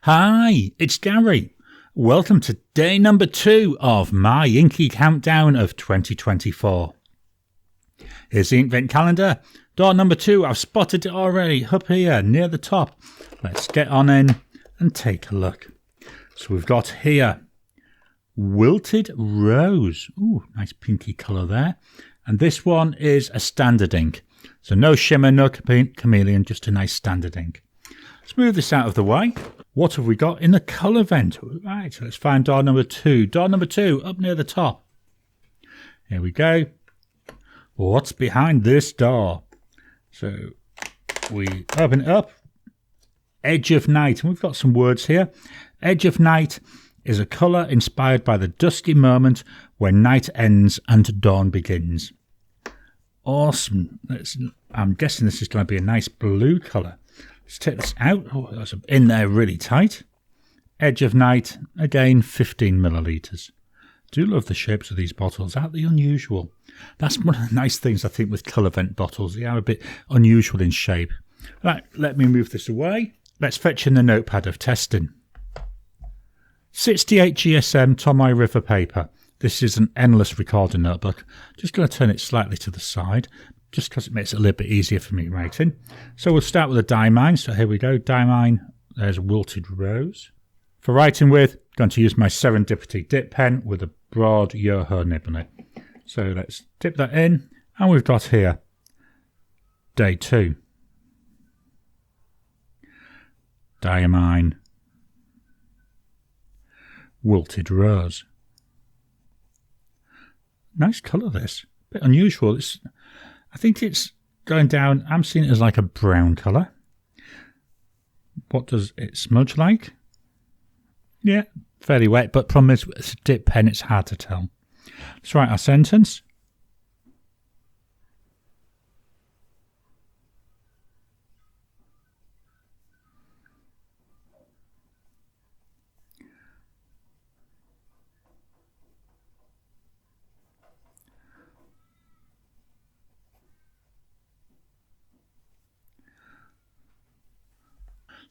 Hi, it's Gary. Welcome to day number 2 of my Inky Countdown of 2024. Here's the Inkvent calendar. Door number 2, I've spotted it already up here near the top. Let's get on in and take a look. So we've got here Wilted Rose. Ooh, nice pinky colour there. And this one is a standard ink. So no shimmer, no chameleon, just a nice standard ink. Let's move this out of the way. What have we got in the Colorvent? Right, so let's find door number 2. Door number 2, up near the top. Here we go. What's behind this door? So we open it up. Edge of Night. And we've got some words here. Edge of Night is a colour inspired by the dusky moment when night ends and dawn begins. Awesome. I'm guessing this is going to be a nice blue colour. Let's take this out. Oh, that's in there really tight. Edge of Night, again 15 millilitres. Do love the shapes of these bottles. Aren't they unusual? That's one of the nice things I think with Colorvent bottles. They are a bit unusual in shape. Right, let me move this away. Let's fetch in the notepad of testing. 68 GSM Tomoe River paper. This is an endless recorder notebook. Just going to turn it slightly to the side, just because it makes it a little bit easier for me writing. So we'll start with a Diamine. So here we go, Diamine. There's Wilted Rose. For writing with, I'm going to use my Serendipity dip pen with a broad Yoho nib on it. So let's dip that in, and we've got here day 2. Diamine. Wilted Rose. Nice colour this. Bit unusual. I think it's going down. I'm seeing it as like a brown colour. What does it smudge like? Yeah, fairly wet, but problem is it's a dip pen, it's hard to tell. Let's write our sentence.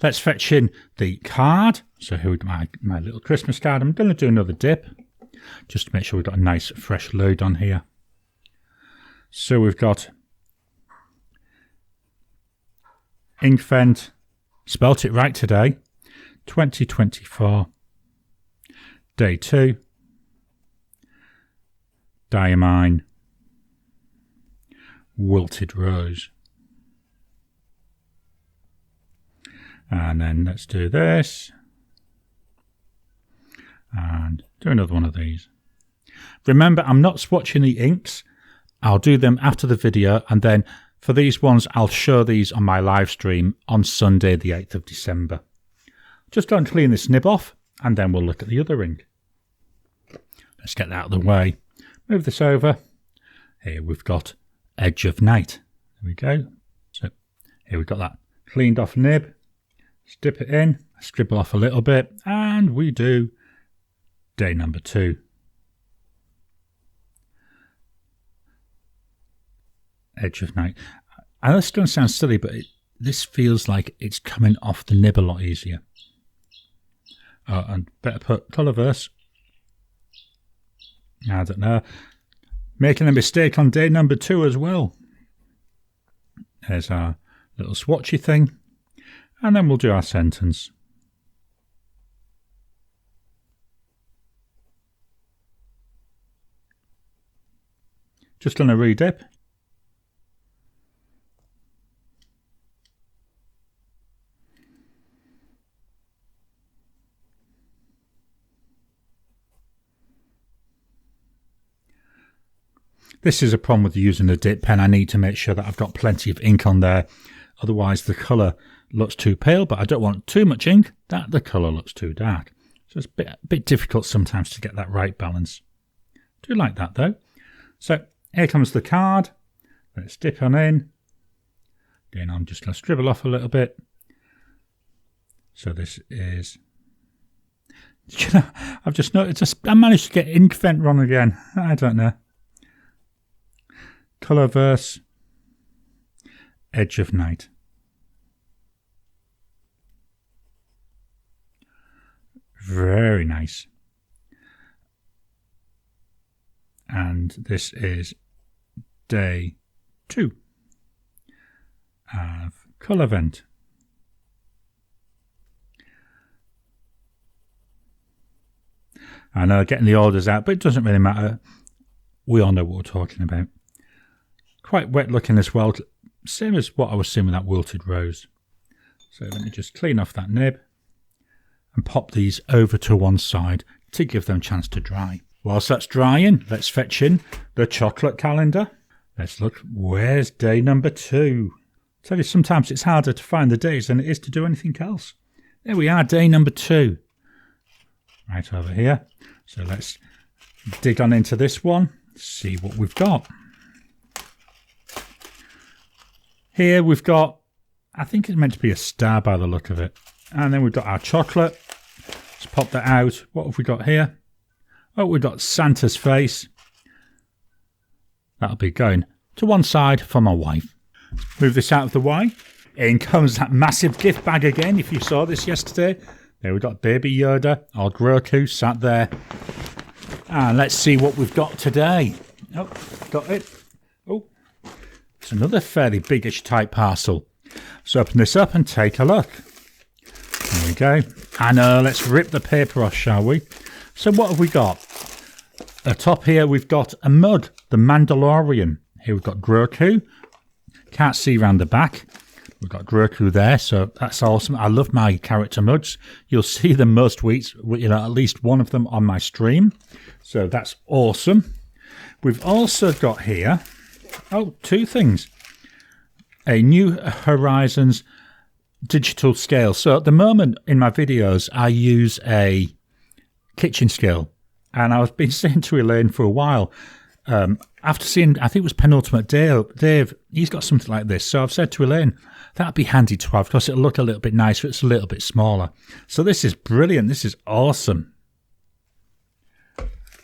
Let's fetch in the card. So here with my little Christmas card. I'm going to do another dip, just to make sure we've got a nice fresh load on here. So we've got Inkvent, spelt it right today, 2024, day 2, Diamine, Wilted Rose. And then let's do this. And do another one of these. Remember, I'm not swatching the inks. I'll do them after the video. And then for these ones, I'll show these on my live stream on Sunday, the 8th of December. Just go and clean this nib off, and then we'll look at the other ink. Let's get that out of the way. Move this over. Here we've got Edge of Night. There we go. So here we've got that cleaned off nib. Dip it in, scribble off a little bit, and we do day number 2. Edge of Night. I know this is going to sound silly, but this feels like it's coming off the nib a lot easier. Oh, and better put Colorverse. I don't know. Making a mistake on day number 2 as well. There's our little swatchy thing. And then we'll do our sentence. Just going to redip. This is a problem with using a dip pen. I need to make sure that I've got plenty of ink on there. Otherwise the colour looks too pale, but I don't want too much ink that the colour looks too dark. So it's a bit difficult sometimes to get that right balance. Do like that though. So here comes the card. Let's dip on in. Again, I'm just going to scribble off a little bit. So this is... I've just noticed I managed to get Inkvent wrong again. I don't know. Colorverse, Edge of Night. Very nice. And this is day 2 of Colorvent. I know getting the orders out, but it doesn't really matter. We all know what we're talking about. Quite wet looking as well, same as what I was seeing with that wilted rose. So let me just clean off that nib and pop these over to one side to give them a chance to dry. Whilst that's drying, let's fetch in the chocolate calendar. Let's look, where's day number 2? I tell you, sometimes it's harder to find the days than it is to do anything else. There we are, day number 2. Right over here. So let's dig on into this one, see what we've got. Here we've got, I think it's meant to be a star by the look of it. And then we've got our chocolate. Let's pop that out. What have we got here? Oh, we've got Santa's face. That'll be going to one side for my wife. Move this out of the way. In comes that massive gift bag again, if you saw this yesterday. There we've got Baby Yoda, or Groku, sat there. And let's see what we've got today. Oh, got it. Oh, it's another fairly biggish type parcel. So open this up and take a look. There we go. And let's rip the paper off, shall we? So what have we got? Atop here we've got a mug, the Mandalorian. Here we've got Groku. Can't see round the back. We've got Groku there, so that's awesome. I love my character mugs. You'll see them most weeks, at least one of them on my stream. So that's awesome. We've also got here, two things. A New Horizons digital scale. So at the moment in my videos, I use a kitchen scale. And I've been saying to Elaine for a while, after seeing, I think it was Penultimate Dave, he's got something like this. So I've said to Elaine, that'd be handy to have because it'll look a little bit nicer. It's a little bit smaller. So this is brilliant. This is awesome.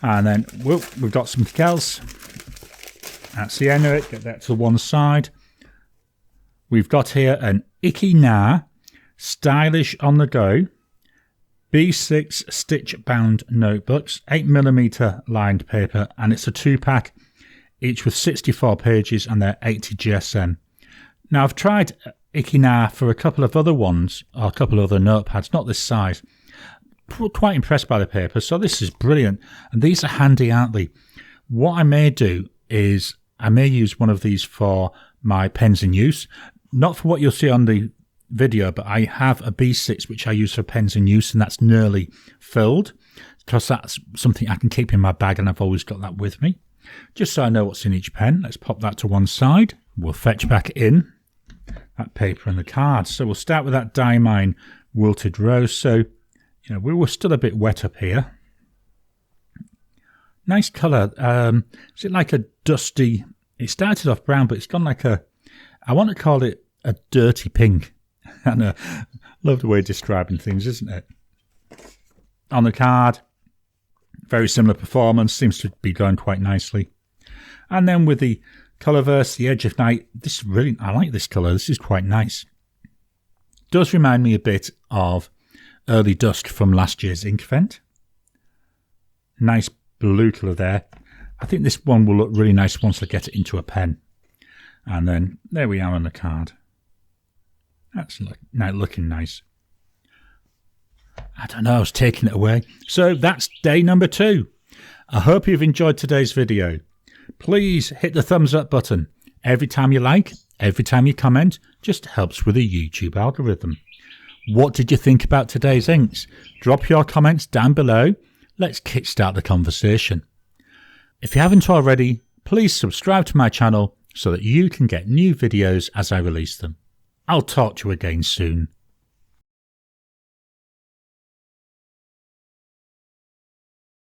And then we've got something else. That's the end of it. Get that to one side. We've got here an Icky Stylish on the Go B6 stitch bound notebooks, 8mm lined paper, and it's a 2-pack, each with 64 pages, and they're 80 GSM. Now I've tried Icky for a couple of other ones, or a couple of other notepads, not this size. Quite impressed by the paper, so this is brilliant, and these are handy, aren't they? What I may do is I may use one of these for my pens in use, not for what you'll see on the video, but I have a B6 which I use for pens in use, and that's nearly filled because that's something I can keep in my bag, and I've always got that with me just so I know what's in each pen. Let's pop that to one side. We'll fetch back in that paper and the cards. So we'll start with that Diamine wilted rose. So we were still a bit wet up here. Nice colour. Is it like a dusty, it started off brown, but it's gone like I want to call it a dirty pink. I know, love the way of describing things, isn't it? On the card, very similar performance, seems to be going quite nicely. And then with the Colorverse, the Edge of Night, this really, I like this colour, this is quite nice. Does remind me a bit of Early Dusk from last year's Inkvent. Nice blue colour there. I think this one will look really nice once I get it into a pen. And then there we are on the card. That's now looking nice. I don't know, I was taking it away. So that's day number 2. I hope you've enjoyed today's video. Please hit the thumbs up button. Every time you like, every time you comment, just helps with the YouTube algorithm. What did you think about today's inks? Drop your comments down below. Let's kickstart the conversation. If you haven't already, please subscribe to my channel so that you can get new videos as I release them. I'll talk to you again soon.